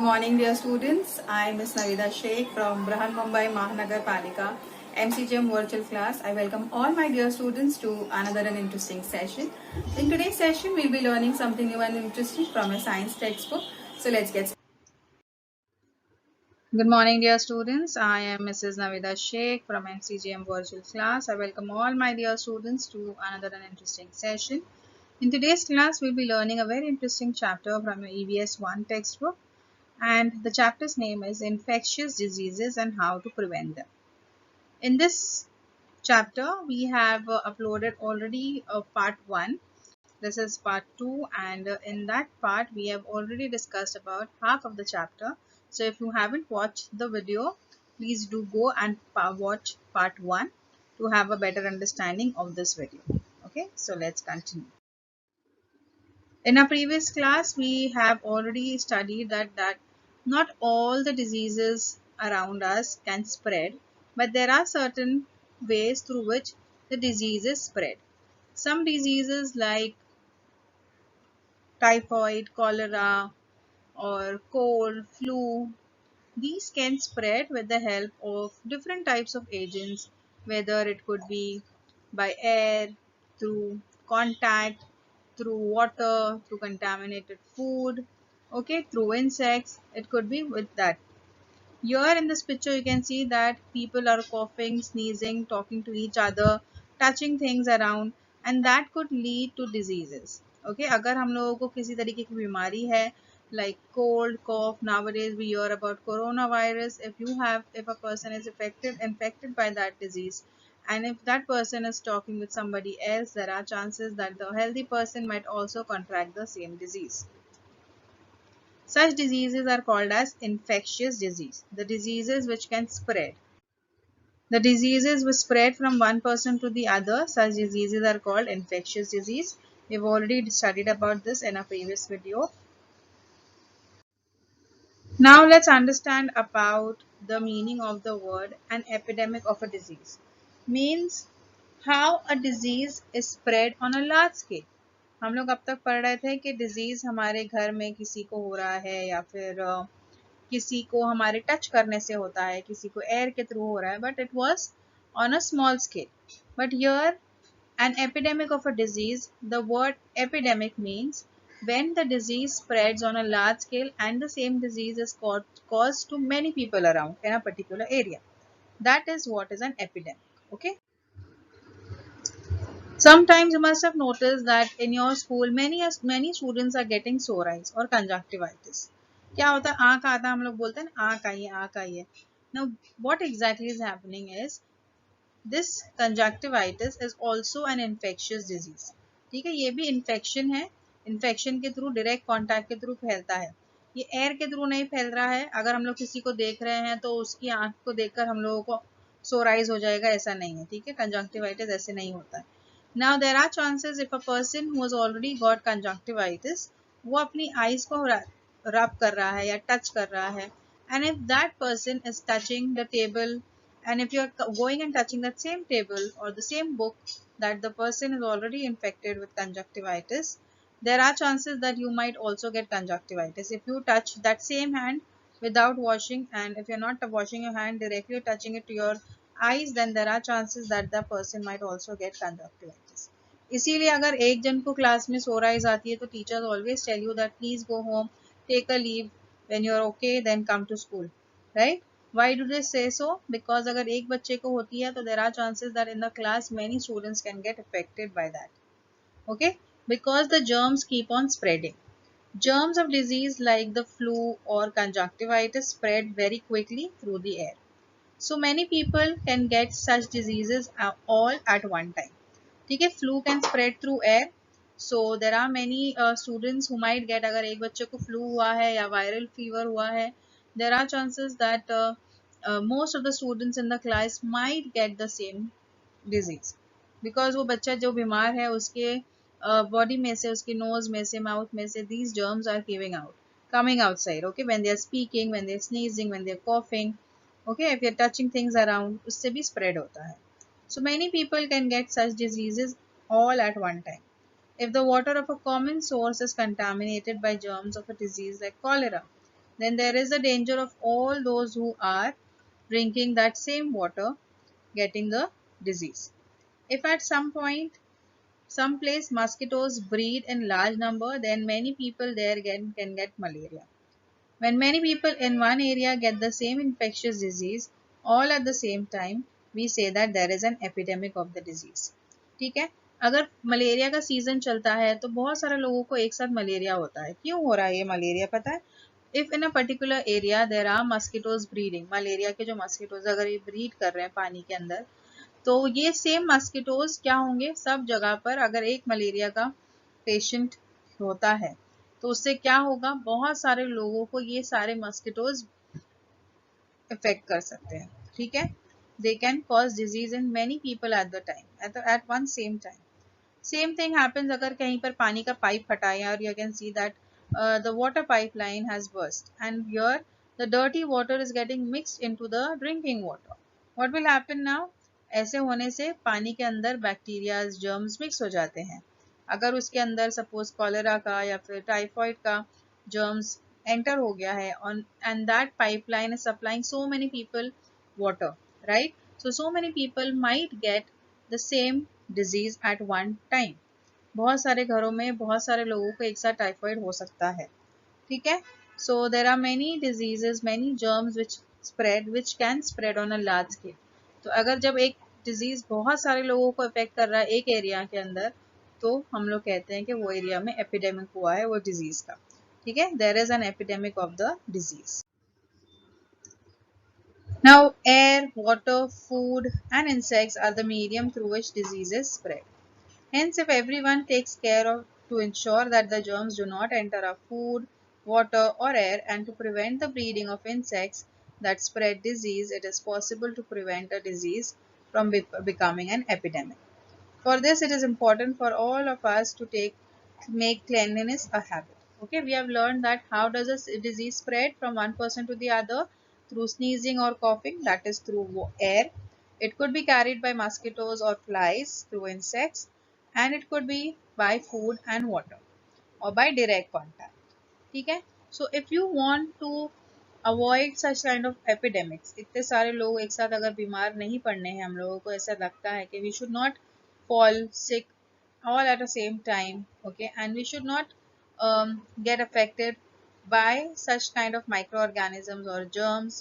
morning, dear students. I am Ms. NAVEDA SHAIKH from Brahan Mumbai Mahanagar Palika MCGM virtual class. I welcome all my dear students to another and interesting session. In today's session, we'll be learning something new and interesting from a science textbook. So let's get started. Good morning, dear students. I am Mrs. NAVEDA SHAIKH from MCGM virtual class. I welcome all my dear students to another and interesting session. In today's class, we'll be learning a very interesting chapter from your E.V.S.1 textbook. And the chapter's name is Infectious Diseases and How to Prevent Them. In this chapter, we have uploaded already part 1. This is part 2, and in that part, we have already discussed about half of the chapter. So if you haven't watched the video, please do go and watch part 1 to have a better understanding of this video. Okay, so let's continue. In our previous class, we have already studied that not all the diseases around us can spread, but there are certain ways through which the diseases spread. Some diseases like typhoid, cholera, or cold, flu, these can spread with the help of different types of agents, whether it could be by air, through contact, through water, through contaminated food, okay, through insects. It could be with that. Here in this picture, you can see that people are coughing, sneezing, talking to each other, touching things around, and that could lead to diseases. Okay, अगर हम लोगों को किसी तरीके की बीमारी है, like cold, cough, nowadays we hear about coronavirus. If a person is infected by that disease, and if that person is talking with somebody else, there are chances that the healthy person might also contract the same disease. Such diseases are called as infectious disease, the diseases which can spread. The diseases which spread from one person to the other, such diseases are called infectious disease. We've already studied about this in a previous video. Now let's understand about the meaning of the word an epidemic of a disease. Means how a disease is spread on a large scale. हम लोग अब तक पढ़ रहे थे कि disease हमारे घर में किसी को हो रहा है या फिर किसी को हमारे टच करने से होता है, किसी को एयर के थ्रू हो रहा है, but it was on a small scale. But here an epidemic of a disease, the word epidemic means when the disease spreads on a large scale and the same disease is caused to many people around in a particular area. That is what is an epidemic. Okay. Sometimes you must have noticed that in your school many students are getting sore eyes or conjunctivitis. क्या होता है, आँख आता है, हम लोग बोलते हैं आँख आई है. Now what exactly is happening is this conjunctivitis is also an infectious disease. ठीक है, ये भी इन्फेक्शन है. इन्फेक्शन के थ्रू, डायरेक्ट कॉन्टैक्ट के थ्रू फैलता है. ये एयर के थ्रू नहीं फैल रहा है. अगर हम लोग किसी को देख रहे हैं तो उसकी आंख को देखकर हम लोगों को सोराइज हो जाएगा, ऐसा नहीं है. ठीक है, कंजंक्टिवाइटिस ऐसे नहीं होता है. Now there are chances if a person who has already got conjunctivitis, वो अपनी आईज को रब कर रहा है या टच कर रहा है, and if that person is touching the table, and if you're going and touching that same table or the same book that the person is already infected with conjunctivitis, there are chances that you might also get conjunctivitis. If you touch that same hand without washing, and if you're not washing your hand directly touching it to your eyes, then there are chances that the person might also get conjunctivitis. इसीलिए अगर एक जन को class में सोराइज आती है तो teachers always tell you that please go home, take a leave, when you are okay then come to school, right? Why do they say so? Because अगर एक बच्चे को होती है तो there are chances that in the class many students can get affected by that. Okay, because the germs keep on spreading. Germs of disease like the flu or conjunctivitis spread very quickly through the air. So many people can get such diseases all at one time. ठीक है, flu can spread through air. So there are many students who might get, अगर एक बच्चे को flu हुआ है या viral fever हुआ है, there are chances that most of the students in the class might get the same disease, because वो बच्चा जो बीमार है उसके बॉडी में से, उसके नोज में से, माउथ में से these germs are coming outside. Okay, when they are speaking, when they are sneezing, when they are coughing, okay, if you are touching things around, उससे भी spread होता है. So many people can get such diseases all at one time. If the water of a common source is contaminated by germs of a disease like cholera, then there is a danger of all those who are drinking that same water getting the disease. If at some point, some place mosquitoes breed in large number, then many people there can get malaria. When many people in one area get the same infectious disease all at the same time, we say that there is an epidemic of the disease. ठीक है, अगर malaria का season चलता है तो बहुत सारे लोगों को एक साथ मलेरिया होता है. क्यों हो रहा है ये मलेरिया पता है? If in a particular area there are mosquitoes breeding, malaria के जो मस्किटोज अगर ये ब्रीड कर रहे हैं पानी के अंदर, तो ये सेम मस्किटोज क्या होंगे सब जगह पर. अगर एक मलेरिया का पेशेंट होता है तो उससे क्या होगा, बहुत सारे लोगों को ये सारे मस्किटोज इफेक्ट कर सकते हैं. ठीक है, they can cause disease in many people at the time, at one same time. Same thing happens अगर कहीं पर पानी का पाइप फटा है और you can see that the water pipeline has burst and here the dirty water is getting mixed into the drinking water. What will happen now? ऐसे होने से पानी के अंदर बैक्टीरिया जर्म्स मिक्स हो जाते हैं. अगर उसके अंदर सपोज कॉलेरा का या फिर टाइफॉइड का जर्म्स एंटर हो गया है and that pipeline is supplying so many people water, right? So many people might get the same disease at one time. बहुत सारे घरों में बहुत सारे लोगों को एक साथ टाइफॉइड हो सकता है. ठीक है, so there are many diseases, many germs which can spread on a large scale. तो अगर जब एक डिजीज बहुत सारे लोगों को इफेक्ट कर रहा है एक एरिया के अंदर, तो हम लोग कहते हैं कि वो एरिया में एपिडेमिक हुआ है वो डिजीज का. ठीक है, there is an epidemic of the disease. Now air, water, food and insects are the medium through which diseases spread. Hence, if everyone takes care of to ensure that the germs do not enter our food, water or air, and to prevent the breeding of insects that spread disease, it is possible to prevent a disease from becoming an epidemic. For this, it is important for all of us to make cleanliness a habit. Okay, we have learned that how does a disease spread from one person to the other? Through sneezing or coughing, that is through air. It could be carried by mosquitoes or flies, through insects, and it could be by food and water or by direct contact. ठीक है, so if you want to avoid such kind of epidemics, इतने सारे लोग एक साथ अगर बीमार नहीं पड़ने हैं, हम लोगों को ऐसा लगता है कि we should not fall sick all at the same time, okay, and we should not get affected by such kind of microorganisms or germs.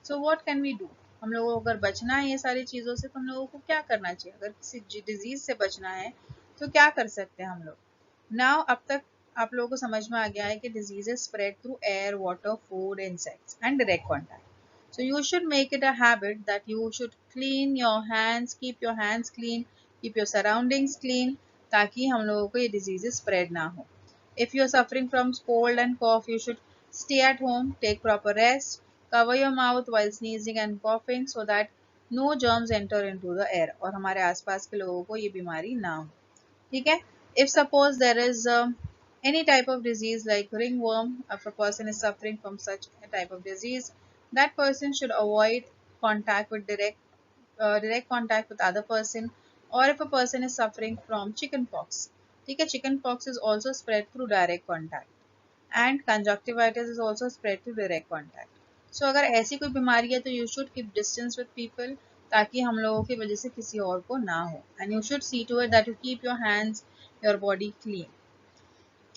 So what can we do? हम लोगों को अगर बचना है ये सारी चीज़ों से तो हम लोगों को क्या करना चाहिए? अगर किसी डिजीज से बचना है तो क्या कर सकते हैं हम लोग? नाउ अब तक आप लोगों को समझ में आ गया है कि diseases spread through air, water, food, insects and direct contact. So you should make it a habit that you should clean your hands, keep your hands clean, keep your surroundings clean, ताकि हम लोगों को ये diseases spread ना हो. If you are suffering from cold and cough, you should stay at home, take proper rest, cover your mouth while sneezing and coughing so that no germs enter into the air और हमारे आसपास के लोगों को ये बीमारी ना हो. ठीक है, if suppose there is any type of disease like ringworm, if a person is suffering from such a type of disease, that person should avoid contact with direct contact with other person. Or if a person is suffering from chickenpox, ठीक है, chickenpox is also spread through direct contact and conjunctivitis is also spread through direct contact. So अगर ऐसी कोई बीमारी है तो you should keep distance with people ताकि हम लोगों की वजह से किसी और को ना हो. And you should see to it that you keep your hands, your body clean.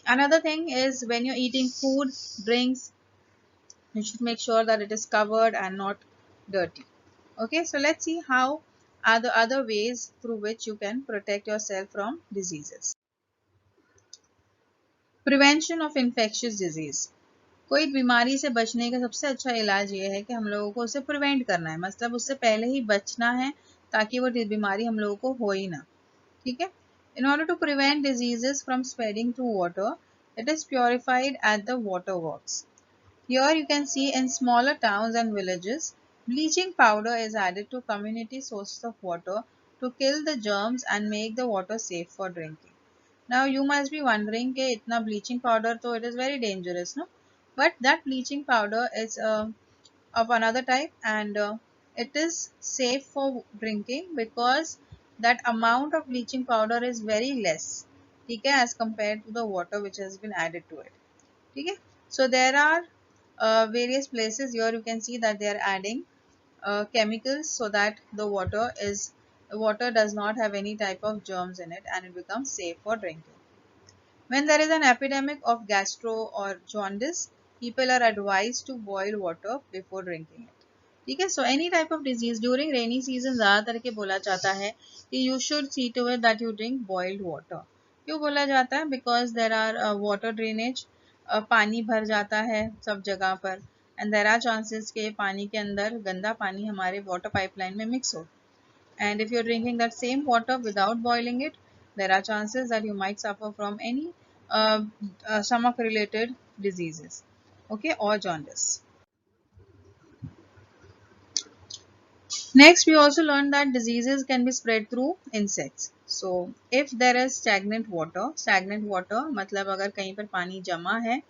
Another thing is when you're eating food, drinks, you should make sure that it is covered and not dirty. Okay, so let's see how are the other ways through which you can protect yourself from diseases. Prevention of infectious disease. कोई बीमारी से बचने का सबसे अच्छा इलाज ये है कि हम लोगों को उसे प्रिवेंट करना है, मतलब उससे पहले ही बचना है ताकि वो बीमारी हम लोगों को हो ही ना. ठीक है, in order to prevent diseases from spreading through water, it is purified at the water works. Here you can see in smaller towns and villages, bleaching powder is added to community sources of water to kill the germs and make the water safe for drinking. Now you must be wondering कि इतना bleaching powder तो it is very dangerous, no? But that bleaching powder is of another type and it is safe for drinking because that amount of bleaching powder is very less, ठीक है, as compared to the water which has been added to it. ठीक है, so there are various places. Here you can see that they are adding chemicals so that the water does not have any type of germs in it and it becomes safe for drinking. When there is an epidemic of gastro or jaundice, people are advised to boil water before drinking it. ठीक है, so any type of disease during rainy season ज़्यादातर के बोला जाता है कि you should see to it that you drink boiled water. क्यों बोला जाता है? Because there are water drainage, पानी भर जाता है सब जगह पर and there are chances के पानी के अंदर गंदा पानी हमारे water pipeline में mix हो. And if you're drinking that same water without boiling it, there are chances that you might suffer from any stomach related diseases, okay, or jaundice. Next, we also learned that diseases can be spread through insects. So if there is stagnant water मतलब अगर कहीं पर पानी जमा है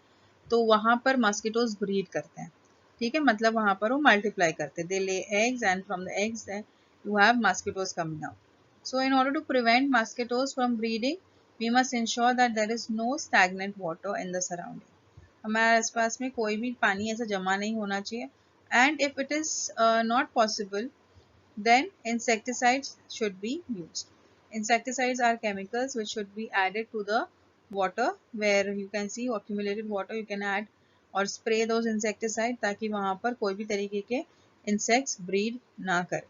तो वहाँ पर मस्किटोज ब्रीड करते हैं. ठीक है, मतलब वहाँ पर वो मल्टीप्लाई करते हैं. They lay eggs and from the eggs you have mosquitoes coming out. So in order to prevent mosquitoes from breeding, we must ensure that there is no stagnant water in the surrounding. हमारे आसपास में कोई भी पानी ऐसा जमा नहीं होना चाहिए. And if it is not possible, then insecticides should be used. Insecticides are chemicals which should be added to the water, where you can see accumulated water you can add और spray those insecticides ताकि वहाँ पर कोई भी तरीके के insects breed ना करें.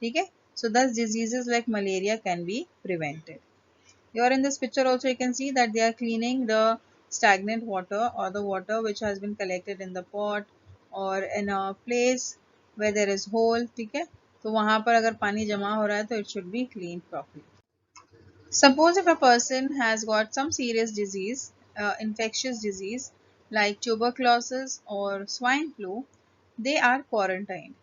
ठीक है, so thus diseases like malaria can be prevented. Here in this picture also you can see that they are cleaning the stagnant water or the water which has been collected in the pot or in a place where there is hole. ठीक है, तो वहाँ पर अगर पानी जमा हो रहा है तो it should be cleaned properly. Suppose if a person has got some serious disease, infectious disease like tuberculosis or swine flu, they are quarantined.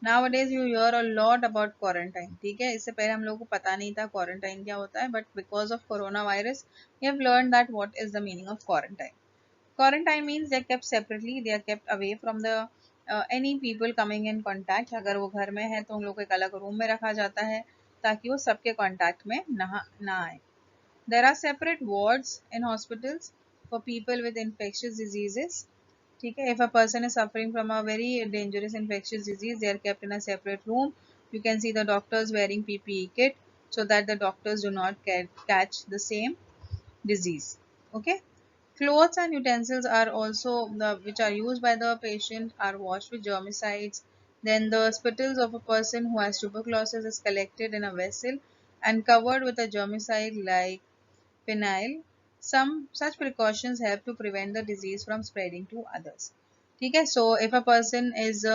Nowadays you hear a lot about quarantine. ठीक है, इससे पहले हम लोगों को पता नहीं था quarantine क्या होता है, but because of coronavirus, we have learned that what is the meaning of quarantine. Quarantine means they are kept separately, they are kept away from the any people coming in contact. अगर वो घर में है तो उन लोगों को एक अलग रूम में रखा जाता है ताकि वो सबके कांटेक्ट में ना आए. There are separate wards in hospitals for people with infectious diseases. ठीक है, if a person is suffering from a very dangerous infectious disease, they are kept in a separate room. You can see the doctors wearing PPE kit so that the doctors do not catch the same disease. Okay. Clothes and utensils are also which are used by the patient are washed with germicides. Then the spittles of a person who has tuberculosis is collected in a vessel and covered with a germicide like phenyl. Some such precautions help to prevent the disease from spreading to others. ठीक है, so if a person is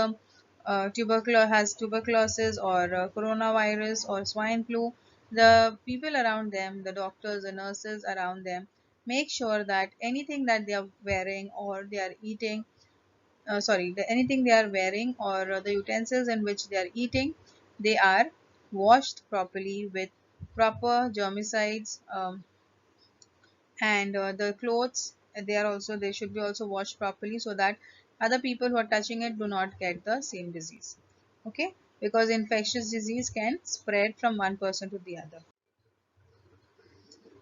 has tuberculosis or coronavirus or swine flu, the people around them, the doctors, the nurses around them, make sure that anything that they are wearing or they are eating, anything they are wearing or the utensils in which they are eating, they are washed properly with proper germicides. And the clothes, they should be also washed properly so that other people who are touching it do not get the same disease. Okay, because infectious disease can spread from one person to the other.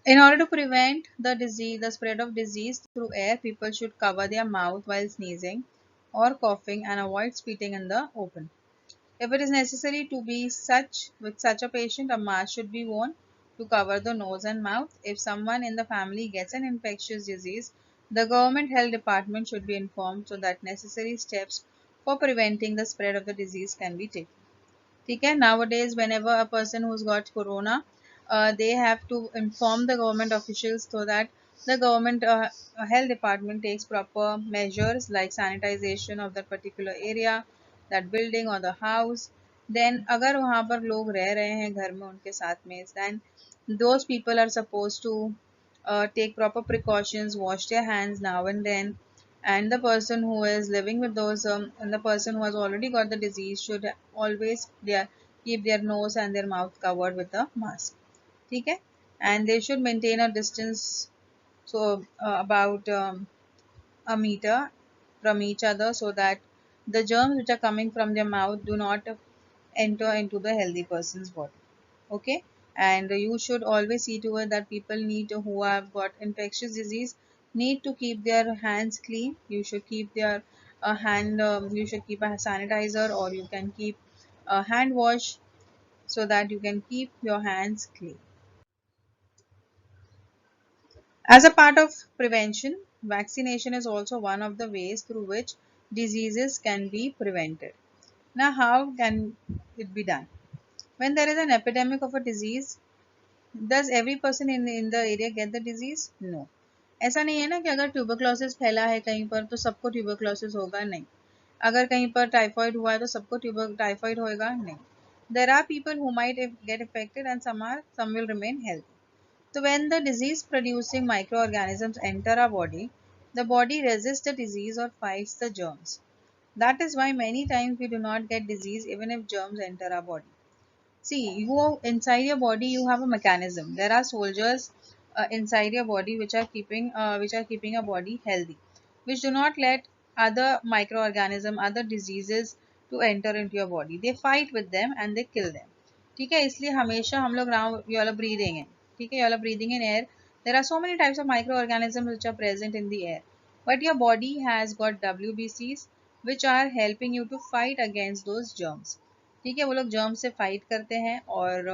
In order to prevent the spread of disease through air, people should cover their mouth while sneezing or coughing and avoid spitting in the open. If it is necessary to be with such a patient, a mask should be worn to cover the nose and mouth. If someone in the family gets an infectious disease, the government health department should be informed so that necessary steps for preventing the spread of the disease can be taken. ठीक है, nowadays whenever a person who's got corona, they have to inform the government officials so that the government health department takes proper measures like sanitization of that particular area, that building or the house. Then अगर वहाँ पर लोग रह रहे हैं घर में उनके साथ में, then those people are supposed to take proper precautions, wash their hands now and then, and the person who is living with those and the person who has already got the disease should always keep their nose and their mouth covered with a mask. ठीक है, and they should maintain a distance, so about a meter from each other so that the germs which are coming from their mouth do not enter into the healthy person's body. Okay, and you should always see to it that people who have got infectious disease need to keep their hands clean. You should keep their a hand, you should keep a sanitizer, or you can keep a hand wash so that you can keep your hands clean. As a part of prevention, vaccination is also one of the ways through which diseases can be prevented. Now, how can it be done? When there is an epidemic of a disease, does every person in the area get the disease? No. ऐसा नहीं है ना कि अगर tuberculosis फैला है कहीं पर तो सबको ट्यूबरक्लोसिस होगा, नहीं. अगर कहीं पर टाइफाइड हुआ है तो सबको टाइफाइड होएगा, नहीं. There are people who might get affected and some will remain healthy. So when the disease producing microorganisms enter our the body resists the disease or fights the germs. That is why many times we do not get disease even if germs enter our body. See, you inside your body you have a mechanism. There are soldiers inside your body which are keeping your body healthy, which do not let other microorganism, other diseases to enter into your body. They fight with them and they kill them. ठीक है, इसलिए हमेशा हम लोग now you all are breathing in. ठीक है, you all are breathing in air. There are so many types of microorganisms which are present in the air, but your body has got WBCs which are helping you to fight against those germs. ठीक है, वो लोग germ से fight करते हैं और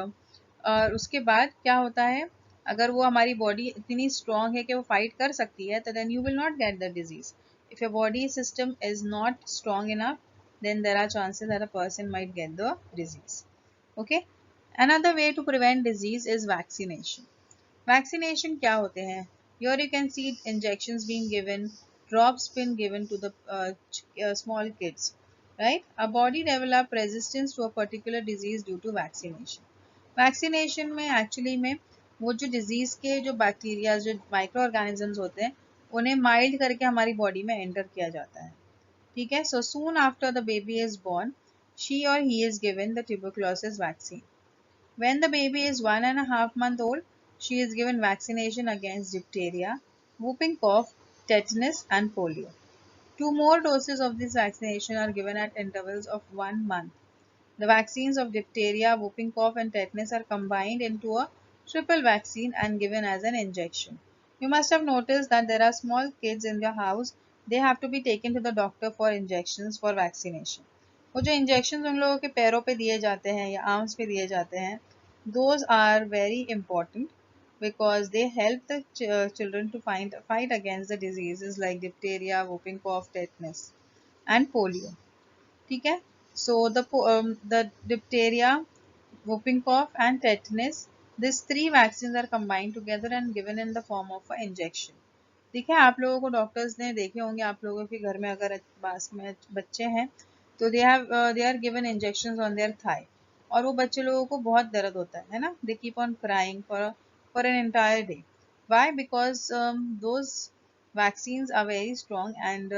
उसके बाद क्या होता है, अगर वो हमारी बॉडी इतनी स्ट्रांग है कि वो फाइट कर सकती है तो then you will not get the disease. If your body system is not strong enough then there are chances that a person might get the disease. Okay, another way to prevent disease is vaccination. Vaccination क्या होते हैं? Here you can see injections being given, drops being given to the small kids, right? Our body develop resistance to a particular disease due to vaccination. Vaccination में actually में वो जो disease के जो bacteria, जो microorganisms होते हैं, उन्हें mild करके हमारी body में enter किया जाता है. ठीक है? So soon after the baby is born, she or he is given the tuberculosis vaccine. When the baby is 1.5 months old, she is given vaccination against diphtheria, whooping cough, tetanus, and polio. 2 more doses of this vaccination are given at intervals of 1 month. The vaccines of diphtheria, whooping cough, and tetanus are combined into a triple vaccine and given as an injection. You must have noticed that there are small kids in your house. They have to be taken to the doctor for injections for vaccination. वो जो injection उन लोगों के पैरों पे दिए जाते हैं या आर्म्स पे दिए जाते हैं, those are very important because they help the children to fight against the diseases like diphtheria, whooping cough, tetanus, and polio. ठीक है, so the diphtheria, whooping cough, and tetanus, these 3 vaccines are combined together and given in the form of an injection. ठीक है, आप लोगों को doctors ने देखे होंगे, आप लोगों के घर में अगर पास में बच्चे हैं तो they are given injections on their thigh, और वो बच्चे लोगों को बहुत दर्द होता है ना, they keep on crying for an entire day. Why? Because those vaccines are very strong and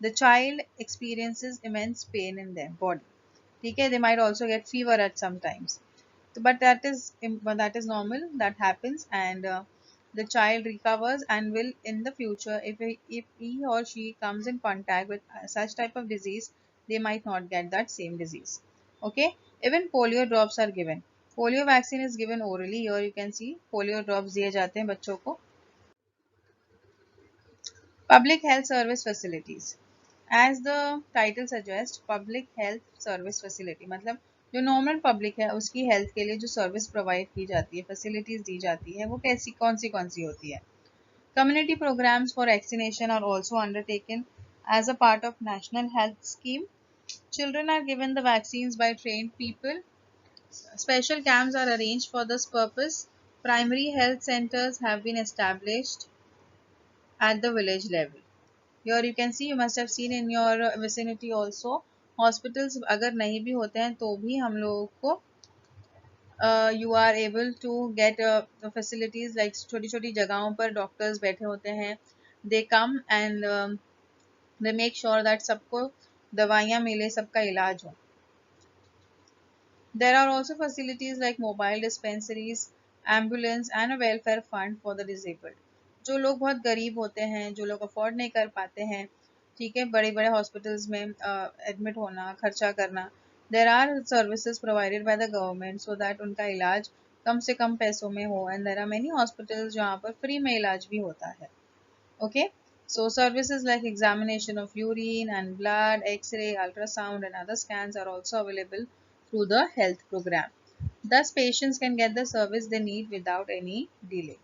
the child experiences immense pain in their body. Okay, they might also get fever at some times. So, but that is normal. That happens, and the child recovers and will in the future, if he or she comes in contact with such type of disease, they might not get that same disease. Okay, even polio drops are given. Polio vaccine is given orally. Here you can see polio drops दिए जाते हैं बच्चों को. Public health service facilities. As the title suggests, public health service facility मतलब जो normal public है उसकी health के लिए जो सर्विस प्रोवाइड की जाती है, फैसिलिटीज दी जाती है, वो कैसी कौन सी होती है? Community programs for vaccination are also undertaken as a part of national health scheme. Children are given the vaccines by trained people. Special camps are arranged for this purpose. Primary health centers have been established at the village level. Here you can see, you must have seen in your vicinity also, hospitals अगर नहीं भी होते हैं तो भी हम लोगों को you are able to get facilities like छोटी छोटी जगहों पर डॉक्टर्स बैठे होते हैं. They come and they make sure that सबको दवाइयाँ मिले, सबका इलाज हो. There are also facilities like mobile dispensaries, ambulance, and a welfare fund for the disabled. जो लोग बहुत गरीब होते हैं, जो लोग अफोर्ड नहीं कर पाते हैं, ठीक है, बड़े बड़े हॉस्पिटल्स में एडमिट होना, खर्चा करना, there are services provided by the government so that उनका इलाज कम से कम पैसों में हो, and there are many hospitals जहाँ पर फ्री में इलाज भी होता है. Okay, So services like examination of urine and blood, X-ray, ultrasound and other scans are also available through the health program. Thus patients can get the service they need without any delay.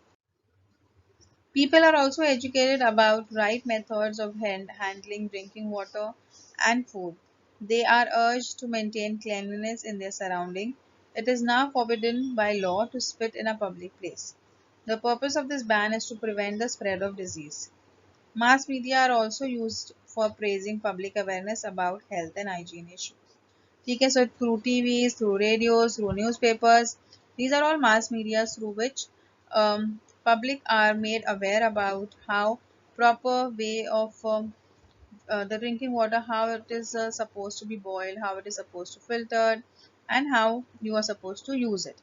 People are also educated about right methods of handling drinking water and food. They are urged to maintain cleanliness in their surrounding. It is now forbidden by law to spit in a public place. The purpose of this ban is to prevent the spread of disease. Mass media are also used for praising public awareness about health and hygiene issues. ठीक है, so through TVs, through radios, through newspapers, these are all mass media through which public are made aware about how proper way of the drinking water, how it is supposed to be boiled, how it is supposed to filtered, and how you are supposed to use it.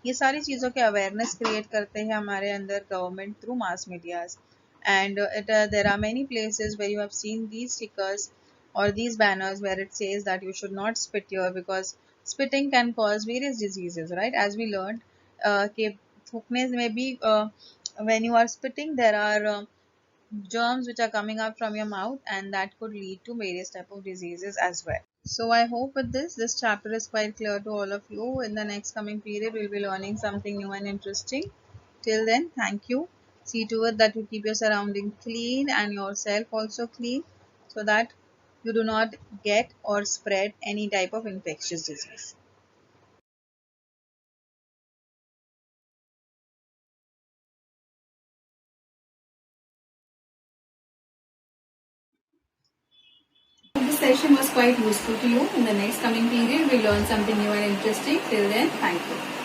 ये सारी चीज़ों के awareness create करते हैं हमारे अंदर government through mass medias. And there are many places where you have seen these stickers or these banners where it says that you should not spit here because spitting can cause various diseases, right? As we learned, कि थूकने में भी when you are spitting there are germs which are coming out from your mouth, and that could lead to various type of diseases as well. So I hope with this chapter is quite clear to all of you. In the next coming period we'll be learning something new and interesting. Till then, thank you. See to it that you keep your surrounding clean and yourself also clean so that you do not get or spread any type of infectious disease. This session was quite useful to you. In the next coming period, we'll learn something new and interesting. Till then, thank you.